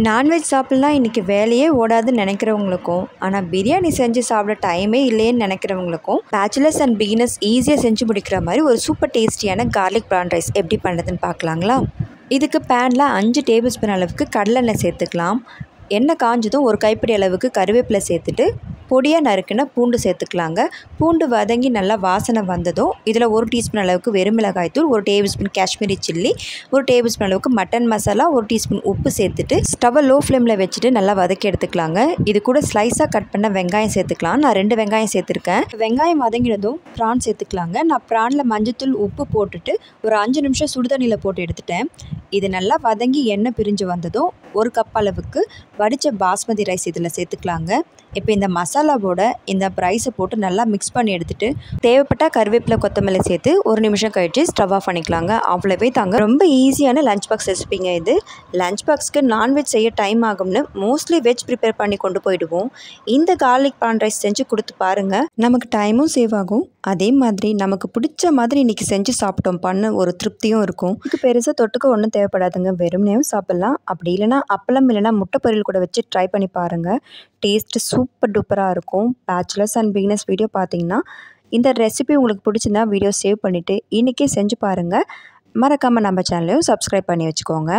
Non veg சாப்பிட்லாம் இன்றைக்கி வேலையே ஓடாதுன்னு நினைக்கிறவங்களுக்கும், ஆனால் பிரியாணி செஞ்சு சாப்பிட டைமே இல்லைன்னு நினைக்கிறவங்களுக்கும் பேச்சுலர்ஸ் அண்ட் பிகினர்ஸ் ஈஸியாக செஞ்சு முடிக்கிற மாதிரி ஒரு சூப்பர் டேஸ்டியான கார்லிக் ப்ரான் ரைஸ் எப்படி பண்ணுறதுன்னு பார்க்கலாங்களா? இதுக்கு பேனில் 5 டேபிள் ஸ்பூன் அளவுக்கு கடலெண்ணெய் சேர்த்துக்கலாம். எண்ணெய் காஞ்சதும் ஒரு கைப்பிடி அளவுக்கு கருவேப்பிலை சேர்த்துட்டு பொடியாக நறுக்குன பூண்டு சேர்த்துக்கலாங்க. பூண்டு வதங்கி நல்லா வாசனை வந்ததும் இதில் 1 டீஸ்பூன் அளவுக்கு வெறுமிளகாய் தூள், 1 table spoon Kashmiri chilli, 1 table spoon அளவுக்கு மட்டன் மசாலா, 1 டீஸ்பூன் உப்பு சேர்த்துட்டு ஸ்டவ்வை லோ ஃப்ளேமில் வச்சுட்டு நல்லா வதக்கி எடுத்துக்கலாங்க. இது கூட ஸ்லைஸாக கட் பண்ண வெங்காயம் சேர்த்துக்கலாம். நான் 2 வெங்காயம் சேர்த்துருக்கேன். வெங்காயம் வதங்கினதும் ப்ரான் சேர்த்துக்கலாங்க. நான் ப்ரானில் மஞ்சத்தூள் உப்பு போட்டுட்டு ஒரு 5 நிமிஷம் சுடுதண்ணியில் போட்டு எடுத்துட்டேன். இது நல்லா வதங்கி எண்ணெய் பிரிஞ்சு வந்ததும் 1 கப் அளவுக்கு வடித்த பாஸ்மதி ரைஸ் இதில் சேர்த்துக்கலாங்க. இப்போ இந்த மசாலாவோட இந்த ரைஸை போட்டு நல்லா மிக்ஸ் பண்ணி எடுத்துகிட்டு தேவைப்பட்டால் கருவேப்பிலை கொத்தமல்லி சேர்த்து 1 நிமிஷம் கழித்து ஸ்டவ் ஆஃப் பண்ணிக்கலாங்க. அவ்வளோவே தாங்க. ரொம்ப ஈஸியான லஞ்ச் பாக்ஸ் ரெசிபிங்க இது. லஞ்ச் பாக்ஸ்க்கு நான்வெஜ் செய்ய டைம் ஆகும்னு மோஸ்ட்லி வெஜ் ப்ரிப்பேர் பண்ணி கொண்டு போயிடுவோம். இந்த கார்லிக் ப்ரான் ரைஸ் செஞ்சு கொடுத்து பாருங்கள். நமக்கு டைமும் சேவ் ஆகும். அதே மாதிரி நமக்கு பிடிச்ச மாதிரி இன்றைக்கி செஞ்சு சாப்பிட்டோம் பண்ண ஒரு திருப்தியும் இருக்கும். இதுக்கு பெருசாக தொட்டுக்க ஒன்றும் தேவைப்படாதுங்க. வெறுமனேயும் சாப்பிட்லாம். அப்படி இல்லைனா அப்பளம் இல்லைனா முட்டை பொரியல் கூட வச்சு ட்ரை பண்ணி பாருங்கள். டேஸ்ட்டு சூப்பர் டூப்பராக இருக்கும். பேச்சுலர்ஸ் அண்ட் பிகினர்ஸ் வீடியோ பார்த்தீங்கன்னா இந்த ரெசிபி உங்களுக்கு பிடிச்சிருந்தா வீடியோ சேவ் பண்ணிவிட்டு இன்றைக்கே செஞ்சு பாருங்கள். மறக்காமல் நம்ம சேனலையும் சப்ஸ்கிரைப் பண்ணி வச்சுக்கோங்க.